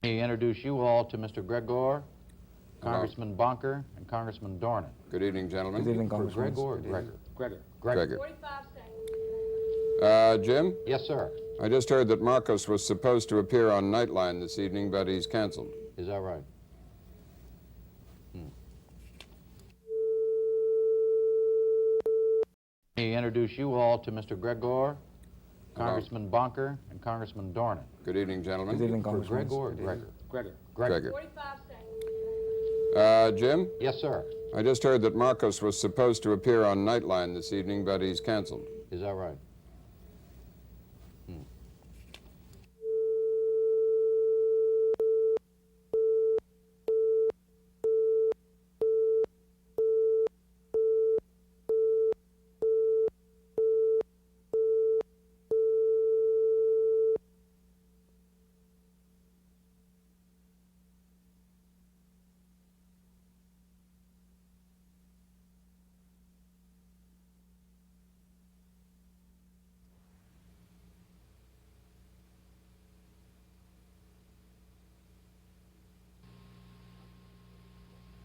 May I introduce you all to Mr. Gregor, Congressman Bonker, and Congressman Dornan. Good evening, gentlemen. Good evening, Congressman. Gregor or Gregor? Gregor. Gregor. 45 seconds. Jim, Yes, sir. I just heard that Marcos was supposed to appear on Nightline this evening, but he's canceled. Is that right? May I introduce you all to Mr. Gregor, Congressman Bonker, and Congressman Dornan. Good evening, gentlemen. Good evening, Congressman. Gregor or Gregor? Gregor. Gregor. 45 seconds. Jim, Yes, sir. I just heard that Marcos was supposed to appear on Nightline this evening, but he's canceled. Is that right?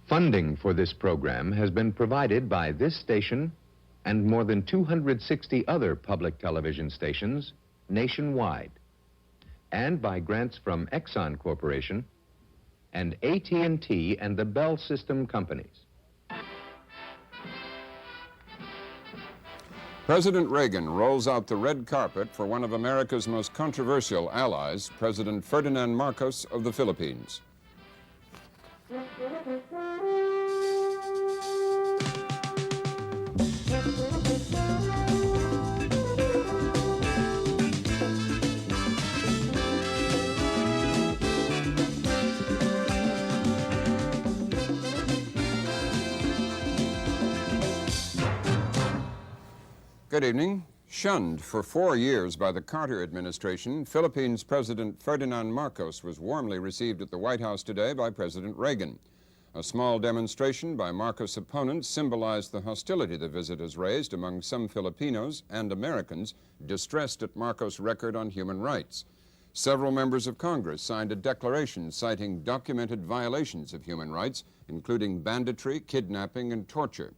Funding for this program has been provided by this station and more than 260 other public television stations nationwide, and by grants from Exxon Corporation and AT&T and the Bell System companies. President Reagan rolls out the red carpet for one of America's most controversial allies, President Ferdinand Marcos of the Philippines. Good evening. Shunned for 4 years by the Carter administration, Philippines President Ferdinand Marcos was warmly received at the White House today by President Reagan. A small demonstration by Marcos' opponents symbolized the hostility the visit has raised among some Filipinos and Americans distressed at Marcos' record on human rights. Several members of Congress signed a declaration citing documented violations of human rights, including banditry, kidnapping, and torture.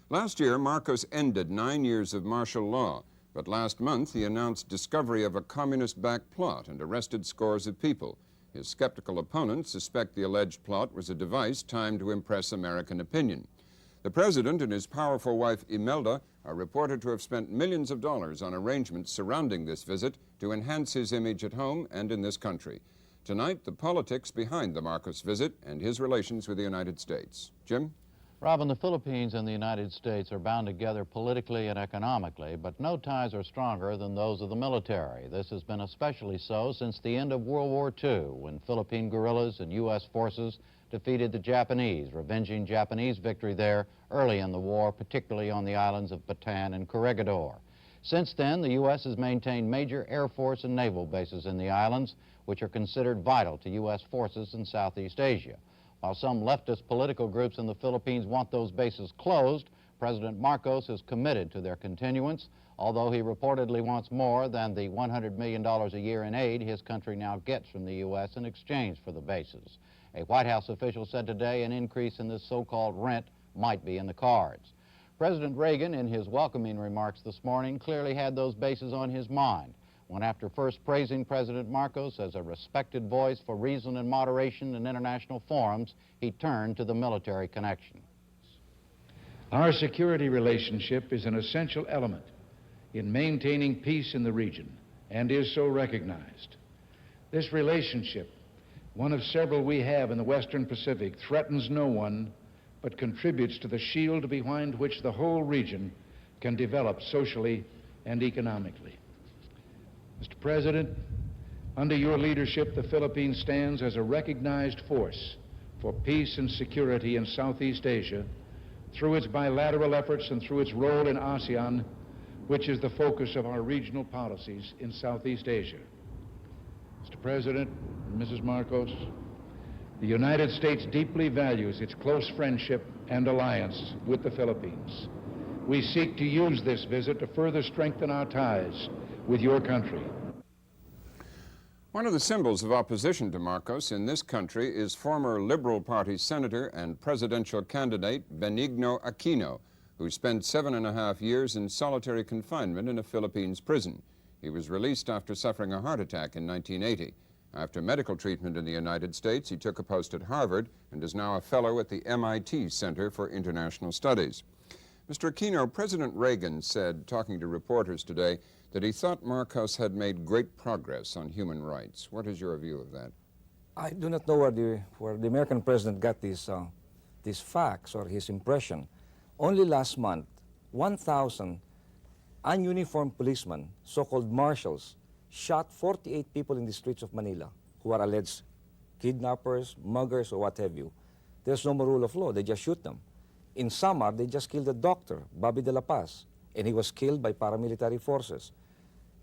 Last year, Marcos ended 9 years of martial law, but last month he announced discovery of a communist-backed plot and arrested scores of people. His skeptical opponents suspect the alleged plot was a device timed to impress American opinion. The president and his powerful wife Imelda are reported to have spent millions of dollars on arrangements surrounding this visit to enhance his image at home and in this country. Tonight, the politics behind the Marcos visit and his relations with the United States. Jim? Robin, the Philippines and the United States are bound together politically and economically, but no ties are stronger than those of the military. This has been especially so since the end of World War II, when Philippine guerrillas and U.S. forces defeated the Japanese, revenging Japanese victory there early in the war, particularly on the islands of Bataan and Corregidor. Since then, the U.S. has maintained major Air Force and naval bases in the islands, which are considered vital to U.S. forces in Southeast Asia. While some leftist political groups in the Philippines want those bases closed, President Marcos is committed to their continuance, although he reportedly wants more than the $100 million a year in aid his country now gets from the U.S. in exchange for the bases. A White House official said today an increase in this so-called rent might be in the cards. President Reagan, in his welcoming remarks this morning, clearly had those bases on his mind, when after first praising President Marcos as a respected voice for reason and moderation in international forums, he turned to the military connection. Our security relationship is an essential element in maintaining peace in the region and is so recognized. This relationship, one of several we have in the Western Pacific, threatens no one but contributes to the shield behind which the whole region can develop socially and economically. Mr. President, under your leadership, the Philippines stands as a recognized force for peace and security in Southeast Asia through its bilateral efforts and through its role in ASEAN, which is the focus of our regional policies in Southeast Asia. Mr. President, Mrs. Marcos, the United States deeply values its close friendship and alliance with the Philippines. We seek to use this visit to further strengthen our ties with your country. One of the symbols of opposition to Marcos in this country is former Liberal Party Senator and presidential candidate Benigno Aquino, who spent 7.5 years in solitary confinement in a Philippines prison. He was released after suffering a heart attack in 1980. After medical treatment in the United States, he took a post at Harvard and is now a fellow at the MIT Center for International Studies. Mr. Aquino, President Reagan said, talking to reporters today, that he thought Marcos had made great progress on human rights. What is your view of that? I do not know where the American president got these facts or his impression. Only last month, 1,000 ununiformed policemen, so-called marshals, shot 48 people in the streets of Manila who are alleged kidnappers, muggers, or what have you. There's no more rule of law. They just shoot them. In Samar, they just killed a doctor, Bobby de la Paz, and he was killed by paramilitary forces.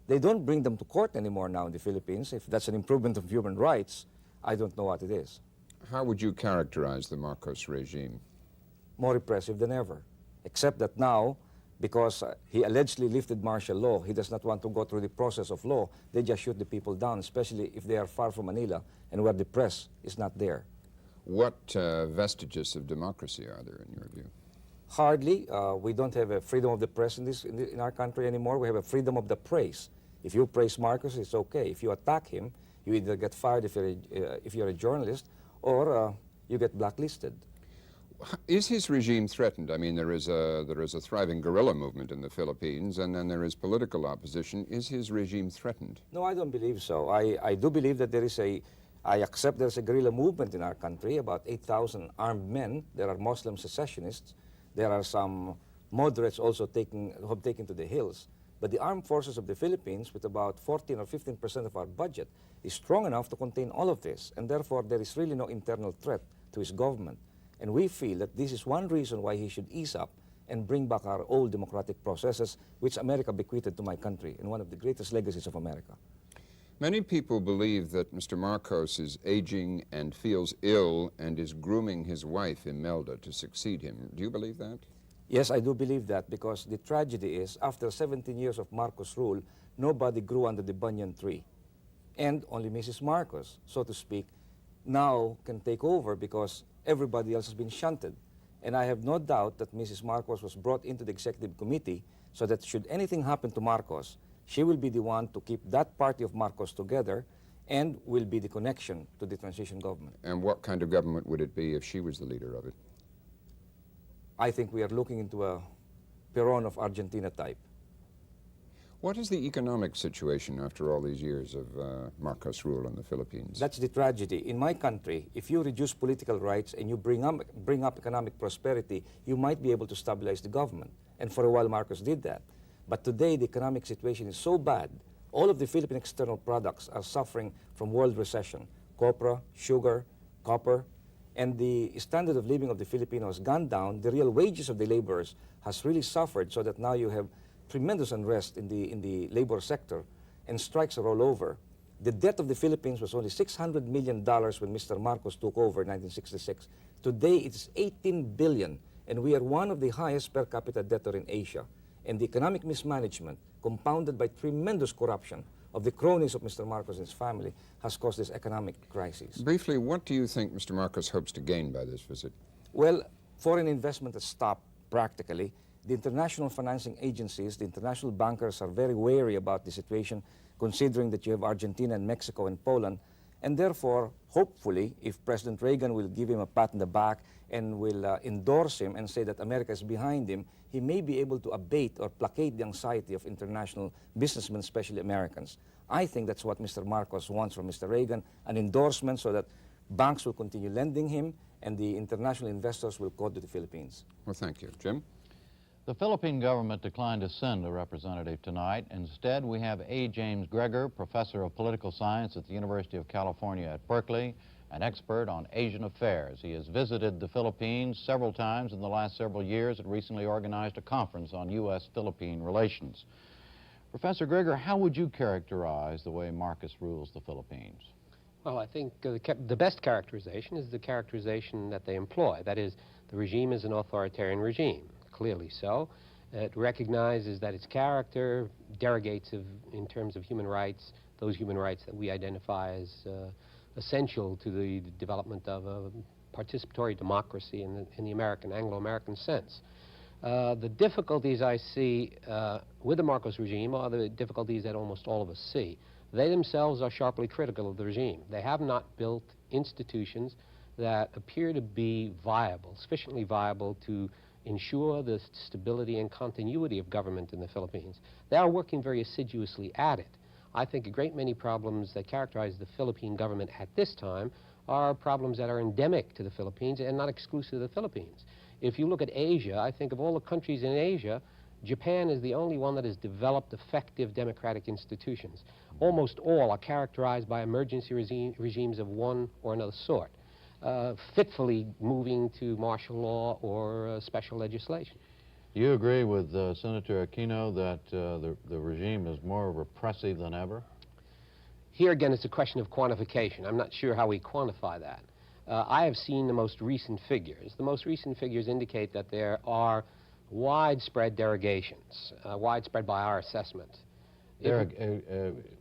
They don't bring them to court anymore now in the Philippines. If that's an improvement of human rights, I don't know what it is. How would you characterize the Marcos regime? More repressive than ever, except that now, because he allegedly lifted martial law, he does not want to go through the process of law. They just shoot the people down, especially if they are far from Manila and where the press is not there. What vestiges of democracy are there in your view? Hardly. We don't have a freedom of the press in our country anymore. We have a freedom of the praise. If you praise Marcos, it's okay. If you attack him, you either get fired if you're a journalist, or you get blacklisted. Is his regime threatened? I mean, there is a thriving guerrilla movement in the Philippines, and then there is political opposition. Is his regime threatened? No, I don't believe so. I do believe that I accept there's a guerrilla movement in our country, about 8,000 armed men. There are Muslim secessionists. There are some moderates also who have taken to the hills. But the armed forces of the Philippines, with about 14 or 15% of our budget, is strong enough to contain all of this. And therefore, there is really no internal threat to his government. And we feel that this is one reason why he should ease up and bring back our old democratic processes, which America bequeathed to my country, and one of the greatest legacies of America. Many people believe that Mr. Marcos is aging and feels ill and is grooming his wife, Imelda, to succeed him. Do you believe that? Yes, I do believe that, because the tragedy is, after 17 years of Marcos' rule, nobody grew under the banyan tree. And only Mrs. Marcos, so to speak, now can take over because everybody else has been shunted. And I have no doubt that Mrs. Marcos was brought into the executive committee so that should anything happen to Marcos, she will be the one to keep that party of Marcos together and will be the connection to the transition government. And what kind of government would it be if she was the leader of it? I think we are looking into a Peron of Argentina type. What is the economic situation after all these years of Marcos' rule in the Philippines? That's the tragedy. In my country, if you reduce political rights and you bring up economic prosperity, you might be able to stabilize the government. And for a while, Marcos did that. But today, the economic situation is so bad, all of the Philippine external products are suffering from world recession. Copra, sugar, copper, and the standard of living of the Filipinos has gone down. The real wages of the laborers has really suffered, so that now you have tremendous unrest in the labor sector, and strikes are all over. The debt of the Philippines was only $600 million when Mr. Marcos took over in 1966. Today, it is $18 billion, and we are one of the highest per capita debtor in Asia. And the economic mismanagement, compounded by tremendous corruption of the cronies of Mr. Marcos and his family, has caused this economic crisis. Briefly, what do you think Mr. Marcos hopes to gain by this visit? Well, foreign investment has stopped practically. The international financing agencies, the international bankers are very wary about the situation, considering that you have Argentina and Mexico and Poland. And therefore, hopefully, if President Reagan will give him a pat on the back and will endorse him and say that America is behind him, he may be able to abate or placate the anxiety of international businessmen, especially Americans. I think that's what Mr. Marcos wants from Mr. Reagan, an endorsement so that banks will continue lending him and the international investors will go to the Philippines. Well, thank you. Jim? The Philippine government declined to send a representative tonight. Instead, we have A. James Greger, professor of political science at the University of California at Berkeley, an expert on Asian affairs. He has visited the Philippines several times in the last several years and recently organized a conference on U.S.-Philippine relations. Professor Greger, how would you characterize the way Marcos rules the Philippines? Well, I think the best characterization is the characterization that they employ. That is, the regime is an authoritarian regime, clearly so. It recognizes that its character derogates in terms of human rights those human rights that we identify as essential to the development of a participatory democracy in the American, Anglo-American sense. The difficulties I see with the Marcos regime are the difficulties that almost all of us see. They themselves are sharply critical of the regime. They have not built institutions that appear to be viable, sufficiently viable to ensure the stability and continuity of government in the Philippines. They are working very assiduously at it. I think a great many problems that characterize the Philippine government at this time are problems that are endemic to the Philippines and not exclusive to the Philippines. If you look at Asia, I think of all the countries in Asia, Japan is the only one that has developed effective democratic institutions. Almost all are characterized by emergency regimes of one or another sort, fitfully moving to martial law or special legislation. Do you agree with Senator Aquino that the regime is more repressive than ever? Here again, it's a question of quantification. I'm not sure how we quantify that. I have seen the most recent figures. The most recent figures indicate that there are widespread derogations, widespread by our assessment.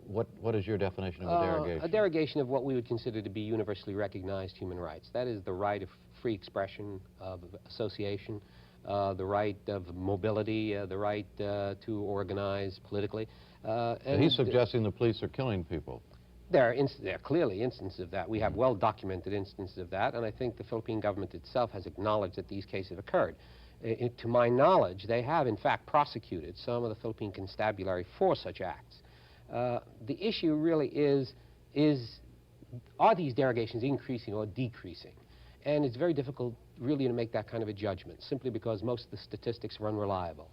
What is your definition of a derogation? A derogation of what we would consider to be universally recognized human rights. That is the right of free expression, of association, the right of mobility, the right to organize politically. And he's suggesting the police are killing people. There are clearly instances of that. We have well-documented instances of that, and I think the Philippine government itself has acknowledged that these cases have occurred. To my knowledge, they have, in fact, prosecuted some of the Philippine constabulary for such acts. The issue really is, are these derogations increasing or decreasing? And it's very difficult, really, to make that kind of a judgment, simply because most of the statistics are unreliable.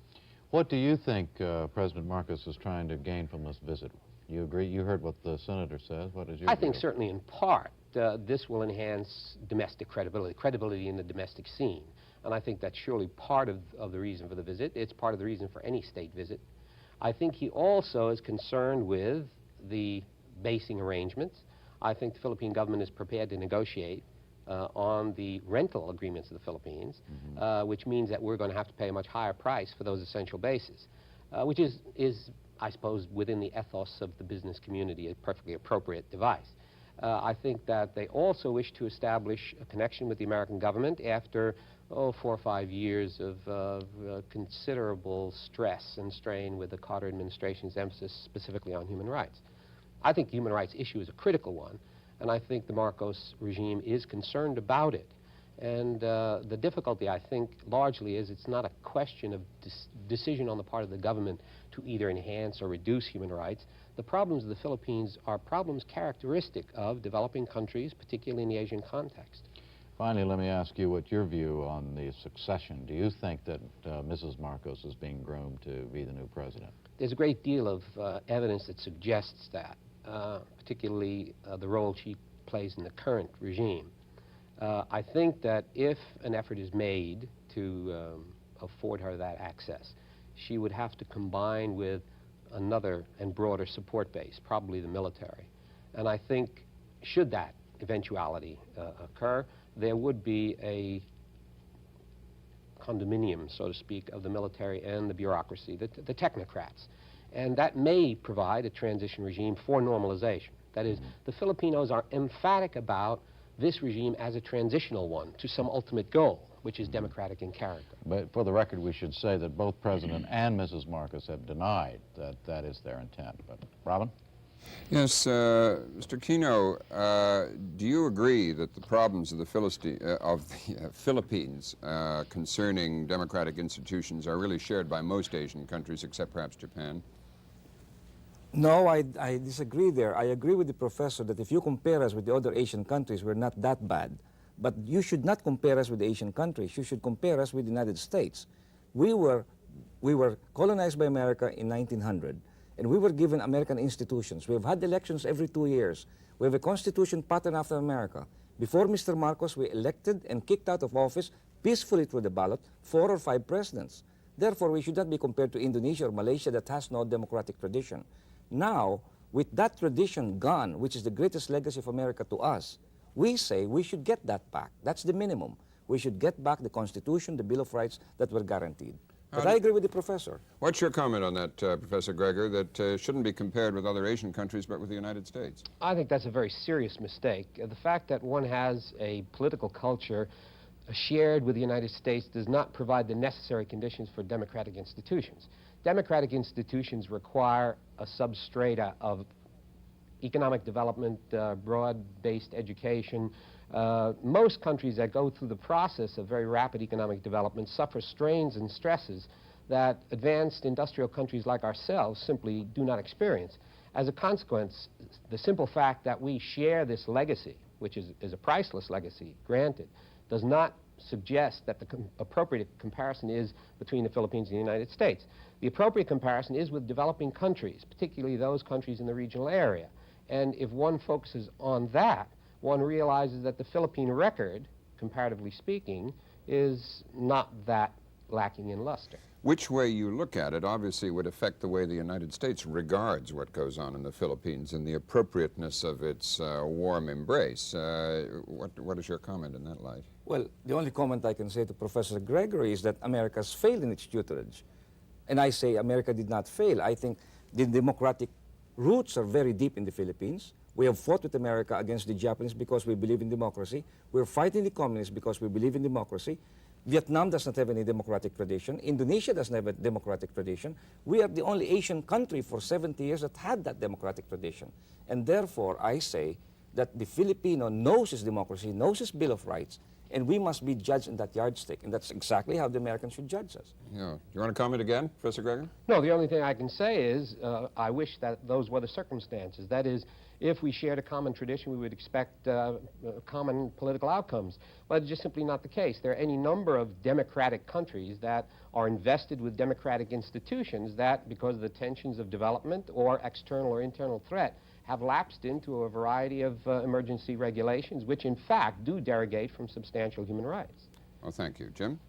What do you think President Marcos is trying to gain from this visit? You agree? You heard what the senator says. What is your I think view? certainly in part this will enhance domestic credibility in the domestic scene. And I think that's surely part of the reason for the visit. It's part of the reason for any state visit. I think he also is concerned with the basing arrangements. I think the Philippine government is prepared to negotiate on the rental agreements of the Philippines, which means that we're going to have to pay a much higher price for those essential bases, which is, I suppose, within the ethos of the business community, a perfectly appropriate device. I think that they also wish to establish a connection with the American government after 4 or 5 years of considerable stress and strain with the Carter administration's emphasis specifically on human rights. I think the human rights issue is a critical one, and I think the Marcos regime is concerned about it. And the difficulty, I think, largely is it's not a question of decision on the part of the government to either enhance or reduce human rights. The problems of the Philippines are problems characteristic of developing countries, particularly in the Asian context. Finally, let me ask you what your view on the succession. Do you think that Mrs. Marcos is being groomed to be the new president? There's a great deal of evidence that suggests that, particularly the role she plays in the current regime. I think that if an effort is made to afford her that access, she would have to combine with another and broader support base, probably the military. And I think, should that eventuality occur, there would be a condominium, so to speak, of the military and the bureaucracy, the technocrats. And that may provide a transition regime for normalization. That is, the Filipinos are emphatic about this regime as a transitional one to some ultimate goal, which is democratic in character. But for the record, we should say that both President and Mrs. Marcos have denied that that is their intent. But, Robin? Yes, Mr. Aquino, do you agree that the problems of the Philippines concerning democratic institutions are really shared by most Asian countries, except perhaps Japan? No, I disagree there. I agree with the professor that if you compare us with the other Asian countries, we're not that bad. But you should not compare us with the Asian countries. You should compare us with the United States. We were colonized by America in 1900, and we were given American institutions. We've had elections every 2 years. We have a constitution patterned after America. Before Mr. Marcos, we elected and kicked out of office peacefully through the ballot 4 or 5 presidents. Therefore, we should not be compared to Indonesia or Malaysia that has no democratic tradition. Now, with that tradition gone, which is the greatest legacy of America to us, we say we should get that back. That's the minimum. We should get back the Constitution, the Bill of Rights that were guaranteed. But I agree with the professor. What's your comment on that, Professor Greger, that shouldn't be compared with other Asian countries but with the United States? I think that's a very serious mistake. The fact that one has a political culture shared with the United States does not provide the necessary conditions for democratic institutions. Democratic institutions require a substrata of economic development, broad-based education. Most countries that go through the process of very rapid economic development suffer strains and stresses that advanced industrial countries like ourselves simply do not experience. As a consequence, the simple fact that we share this legacy, which is a priceless legacy, granted, does not suggest that the appropriate comparison is between the Philippines and the United States. The appropriate comparison is with developing countries, particularly those countries in the regional area. And if one focuses on that, one realizes that the Philippine record, comparatively speaking, is not that lacking in luster. Which way you look at it obviously would affect the way the United States regards what goes on in the Philippines and the appropriateness of its warm embrace. What is your comment in that light? Well, the only comment I can say to Professor Gregory is that America has failed in its tutelage. And I say America did not fail. I think the democratic roots are very deep in the Philippines. We have fought with America against the Japanese because we believe in democracy. We're fighting the communists because we believe in democracy. Vietnam does not have any democratic tradition. Indonesia doesn't have a democratic tradition. We are the only Asian country for 70 years that had that democratic tradition. And therefore, I say that the Filipino knows his democracy, knows his Bill of Rights, and we must be judged in that yardstick. And that's exactly how the Americans should judge us. Yeah. Do you want to comment again, Professor Greger? No, the only thing I can say is I wish that those were the circumstances. That is, if we shared a common tradition, we would expect common political outcomes. But it's just simply not the case. There are any number of democratic countries that are invested with democratic institutions that, because of the tensions of development or external or internal threat, have lapsed into a variety of emergency regulations, which in fact do derogate from substantial human rights. Well, thank you. Jim?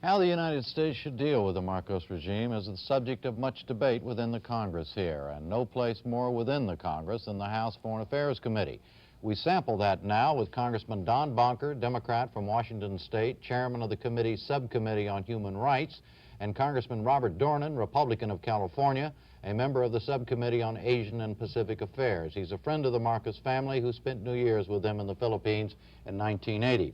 How the United States should deal with the Marcos regime is the subject of much debate within the Congress here, and no place more within the Congress than the House Foreign Affairs Committee. We sample that now with Congressman Don Bonker, Democrat from Washington State, chairman of the committee's Subcommittee on Human Rights, and Congressman Robert Dornan, Republican of California, a member of the Subcommittee on Asian and Pacific Affairs. He's a friend of the Marcos family who spent New Year's with them in the Philippines in 1980.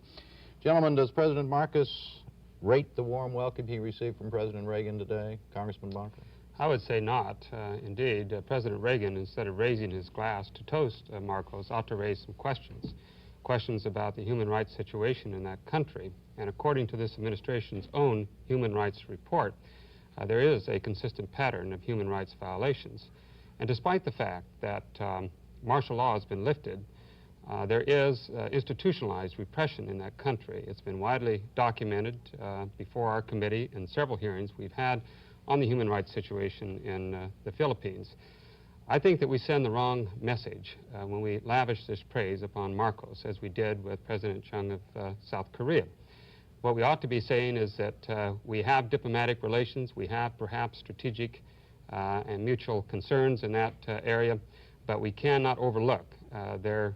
Gentlemen, does President Marcos rate the warm welcome he received from President Reagan today? Congressman Bonker? I would say not. Indeed, President Reagan, instead of raising his glass to toast Marcos, ought to raise some questions about the human rights situation in that country. And according to this administration's own human rights report, there is a consistent pattern of human rights violations. And despite the fact that martial law has been lifted, there is institutionalized repression in that country. It's been widely documented before our committee in several hearings we've had on the human rights situation in the Philippines. I think that we send the wrong message when we lavish this praise upon Marcos, as we did with President Chung of South Korea. What we ought to be saying is that we have diplomatic relations, we have perhaps strategic and mutual concerns in that area, but we cannot overlook their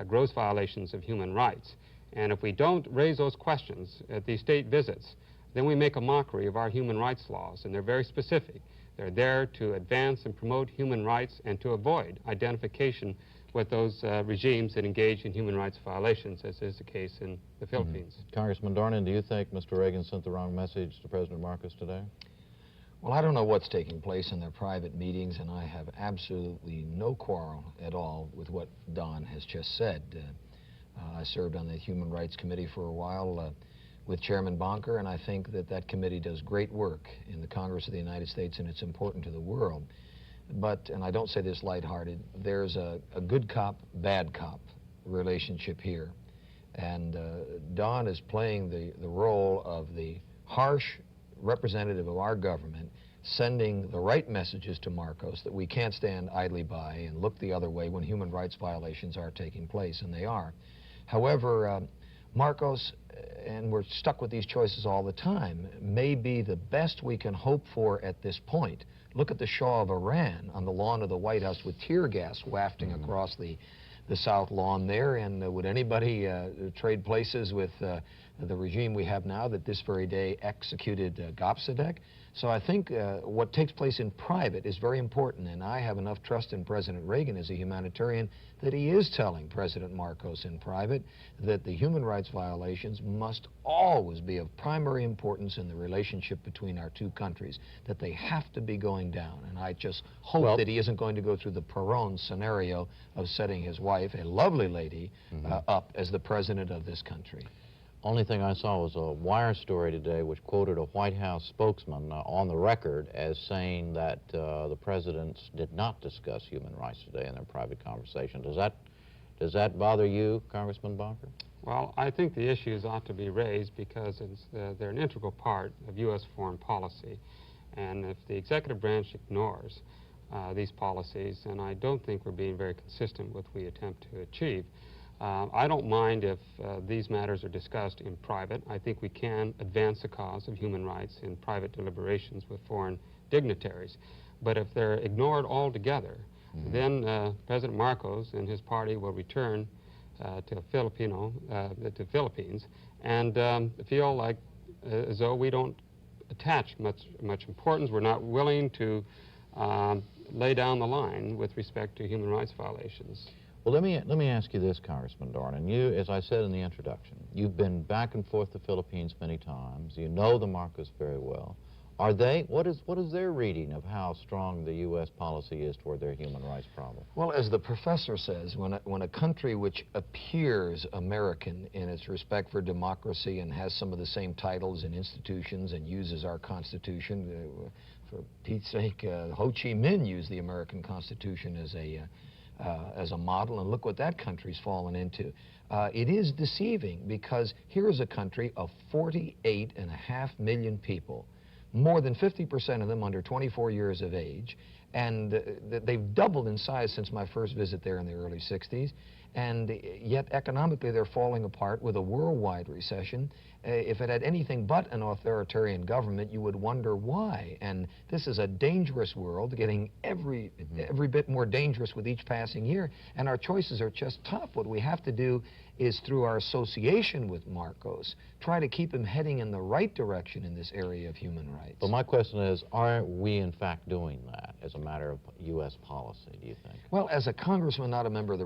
gross violations of human rights. And if we don't raise those questions at these state visits, then we make a mockery of our human rights laws, and they're very specific. They're there to advance and promote human rights and to avoid identification with those regimes that engage in human rights violations, as is the case in the Philippines. Congressman Dornan, do you think Mr. Reagan sent the wrong message to President Marcos today? Well, I don't know what's taking place in their private meetings, and I have absolutely no quarrel at all with what Don has just said. I served on the Human Rights Committee for a while with Chairman Bonker, and I think that that committee does great work in the Congress of the United States, and it's important to the world. But, and I don't say this lighthearted, there's a good cop, bad cop relationship here. And Don is playing the role of the harsh representative of our government, sending the right messages to Marcos that we can't stand idly by and look the other way when human rights violations are taking place, and they are. However, Marcos, and we're stuck with these choices all the time, may be the best we can hope for at this point. Look at the Shah of Iran on the lawn of the White House with tear gas wafting across the the South Lawn there, and would anybody trade places with the regime we have now that this very day executed Gopsadek? So I think what takes place in private is very important, and I have enough trust in President Reagan as a humanitarian that he is telling President Marcos in private that the human rights violations must always be of primary importance in the relationship between our two countries, that they have to be going down. And I just hope that he isn't going to go through the Perón scenario of setting his wife, a lovely lady, up as the president of this country. Only thing I saw was a wire story today which quoted a White House spokesman on the record as saying that the presidents did not discuss human rights today in their private conversation. Does that bother you, Congressman Bonker? Well, I think the issues ought to be raised because they're an integral part of U.S. foreign policy. And if the executive branch ignores these policies, then I don't think we're being very consistent with what we attempt to achieve. I don't mind if these matters are discussed in private. I think we can advance the cause of human rights in private deliberations with foreign dignitaries. But if they're ignored altogether, then President Marcos and his party will return to the Philippines and feel like as though we don't attach much importance. We're not willing to lay down the line with respect to human rights violations. Well, let me ask you this, Congressman Dornan. You, as I said in the introduction, you've been back and forth to the Philippines many times. You know the Marcos very well. Are they? What is their reading of how strong the U.S. policy is toward their human rights problem? Well, as the professor says, when a country which appears American in its respect for democracy and has some of the same titles and institutions and uses our Constitution, for Pete's sake, Ho Chi Minh used the American Constitution as a model, and look what that country's fallen into. It is deceiving because here is a country of 48.5 million people, more than 50% of them under 24 years of age, and they've doubled in size since my first visit there in the early 60s, and yet economically they're falling apart with a worldwide recession. If it had anything but an authoritarian government, you would wonder why. And this is a dangerous world, getting every bit more dangerous with each passing year, and our choices are just tough. What we have to do is, through our association with Marcos, try to keep him heading in the right direction in this area of human rights. But my question is, are we in fact doing that as a matter of U.S. policy, do you think? Well, as a congressman, not a member of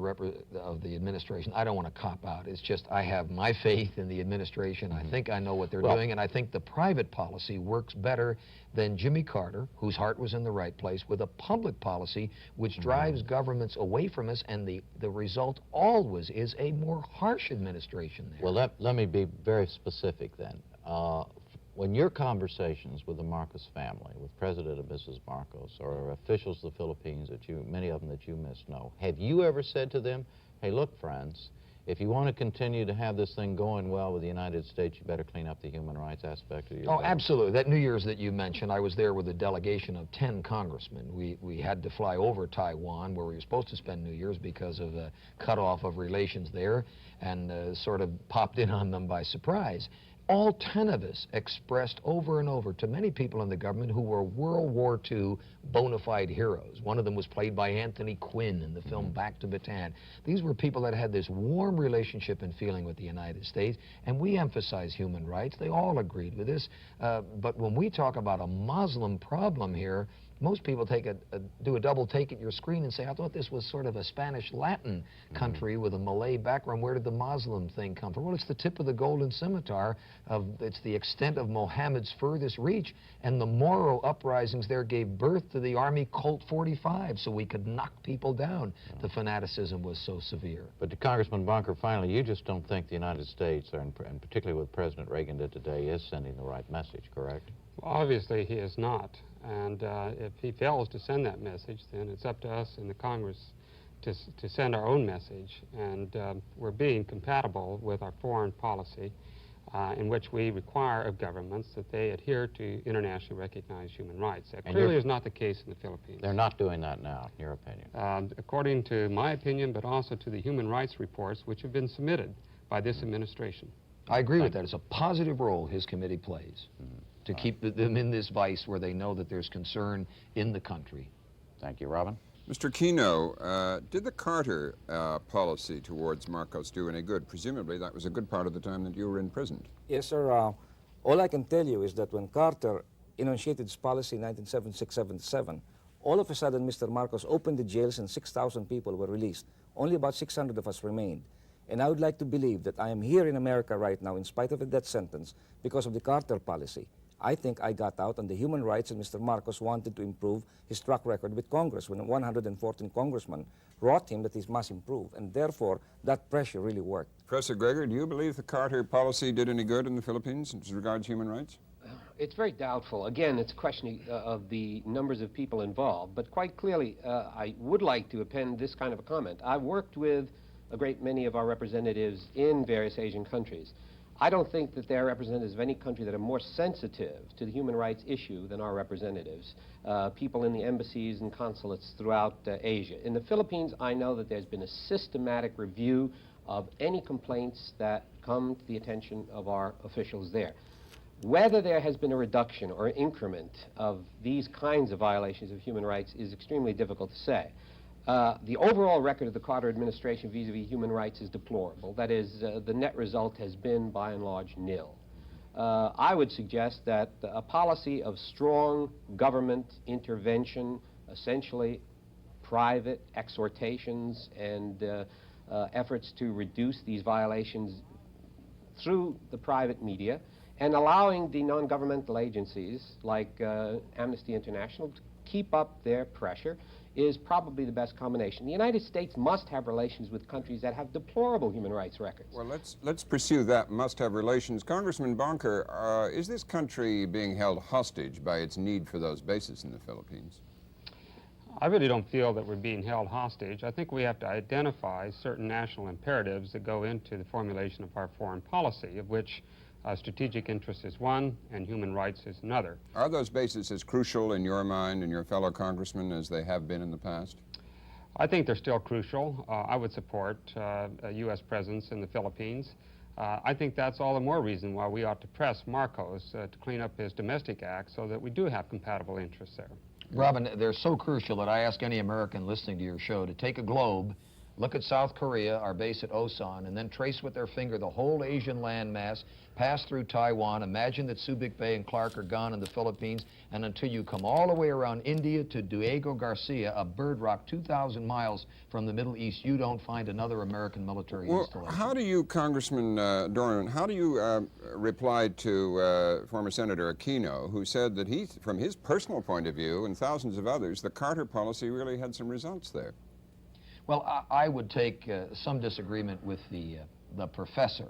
the administration, I don't want to cop out. It's just I have my faith in the administration. I think I know what they're doing, and I think the private policy works better than Jimmy Carter, whose heart was in the right place, with a public policy which drives governments away from us, and the result always is a more harsh administration there. Well, let me be very specific then. When your conversations with the Marcos family, with President and Mrs. Marcos, or officials of the Philippines many of them that you must know, have you ever said to them, hey, look, friends, if you want to continue to have this thing going well with the United States, you better clean up the human rights aspect of your government? Absolutely. That New Year's that you mentioned, I was there with a delegation of 10 congressmen. We had to fly over Taiwan, where we were supposed to spend New Year's because of the cutoff of relations there, and sort of popped in on them by surprise. All 10 of us expressed over and over to many people in the government who were World War II bona fide heroes. One of them was played by Anthony Quinn in the film Back to Bataan. These were people that had this warm relationship and feeling with the United States, and we emphasize human rights. They all agreed with this. But when we talk about a Muslim problem here, most people do a double take at your screen and say, I thought this was sort of a Spanish-Latin country with a Malay background. Where did the Muslim thing come from? Well, it's the tip of the golden scimitar. It's the extent of Mohammed's furthest reach. And the Moro uprisings there gave birth to the Army Colt 45, so we could knock people down. The fanaticism was so severe. But to Congressman Bonker, finally, you just don't think the United States, and particularly what President Reagan did today, is sending the right message, correct? Well, obviously he is not. And if he fails to send that message, then it's up to us in the Congress to send our own message. And we're being compatible with our foreign policy in which we require of governments that they adhere to internationally recognized human rights. That clearly is not the case in the Philippines. They're not doing that now, in your opinion? According to my opinion, but also to the human rights reports which have been submitted by this administration. I agree with that. It's a positive role his committee plays to keep them in this vice where they know that there's concern in the country. Thank you, Robin. Mr. Aquino, did the Carter policy towards Marcos do any good? Presumably that was a good part of the time that you were imprisoned. Yes, sir. All I can tell you is that when Carter initiated his policy in 1976-77, all of a sudden Mr. Marcos opened the jails and 6,000 people were released. Only about 600 of us remained. And I would like to believe that I am here in America right now in spite of a death sentence because of the Carter policy. I think I got out on the human rights, and Mr. Marcos wanted to improve his track record with Congress when 114 congressmen wrote him that he must improve, and therefore that pressure really worked. Professor Greger, do you believe the Carter policy did any good in the Philippines as regards human rights? It's very doubtful. Again, it's a question of the numbers of people involved, but quite clearly I would like to append this kind of a comment. I've worked with a great many of our representatives in various Asian countries. I don't think that there are representatives of any country that are more sensitive to the human rights issue than our representatives, people in the embassies and consulates throughout Asia. In the Philippines, I know that there's been a systematic review of any complaints that come to the attention of our officials there. Whether there has been a reduction or increment of these kinds of violations of human rights is extremely difficult to say. The overall record of the Carter administration vis-a-vis human rights is deplorable. That is, the net result has been, by and large, nil. I would suggest that a policy of strong government intervention, essentially private exhortations and efforts to reduce these violations through the private media, and allowing the non-governmental agencies like Amnesty International to keep up their pressure is probably the best combination. The United States must have relations with countries that have deplorable human rights records. Well, let's pursue that must-have relations. Congressman Bonker, is this country being held hostage by its need for those bases in the Philippines? I really don't feel that we're being held hostage. I think we have to identify certain national imperatives that go into the formulation of our foreign policy, of which strategic interest is one, and human rights is another. Are those bases as crucial in your mind and your fellow congressmen as they have been in the past? I think they're still crucial. I would support a U.S. presence in the Philippines. I think that's all the more reason why we ought to press Marcos to clean up his domestic act so that we do have compatible interests there. Robin, they're so crucial that I ask any American listening to your show to take a globe, look at South Korea, our base at Osan, and then trace with their finger the whole Asian landmass, pass through Taiwan, imagine that Subic Bay and Clark are gone in the Philippines, and until you come all the way around India to Diego Garcia, a bird rock 2,000 miles from the Middle East, you don't find another American military installation. How do you, Congressman Dorman, how do you reply to former Senator Aquino, who said that he, from his personal point of view and thousands of others, the Carter policy really had some results there? Well, I would take some disagreement with the professor,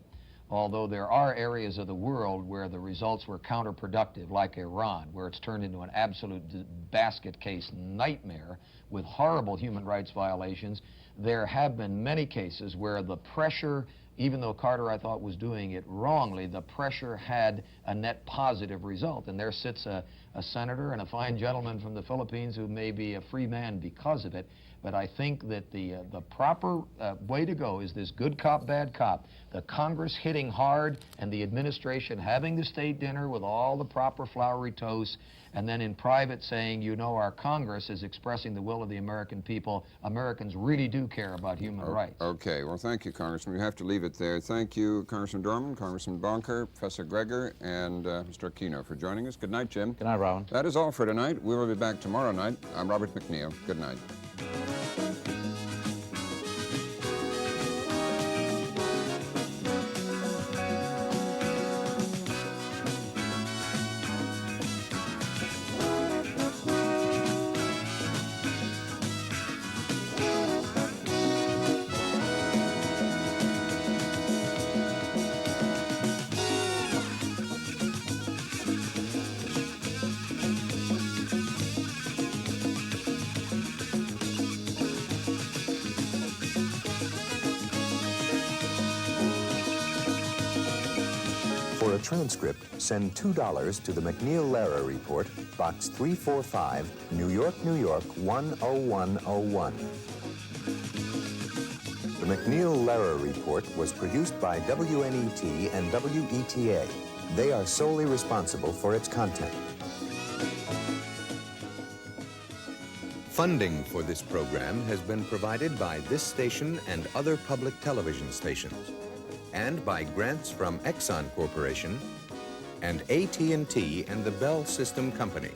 although there are areas of the world where the results were counterproductive, like Iran, where it's turned into an absolute basket case nightmare with horrible human rights violations. There have been many cases where the pressure, even though Carter, I thought, was doing it wrongly, the pressure had a net positive result. And there sits a senator and a fine gentleman from the Philippines who may be a free man because of it. But I think that the proper way to go is this good cop, bad cop. The Congress hitting hard and the administration having the state dinner with all the proper flowery toasts, and then in private saying, you know, our Congress is expressing the will of the American people. Americans really do care about human rights. Okay, well, thank you, Congressman. We have to leave it there. Thank you, Congressman Dorman, Congressman Bonker, Professor Greger, and Mr. Aquino for joining us. Good night, Jim. Good night, Robin. That is all for tonight. We will be back tomorrow night. I'm Robert MacNeil. Good night. For a transcript, send $2 to the MacNeil-Lehrer Report, Box 345, New York, New York, 10101. The MacNeil-Lehrer Report was produced by WNET and WETA. They are solely responsible for its content. Funding for this program has been provided by this station and other public television stations, and by grants from Exxon Corporation and AT&T and the Bell System Company.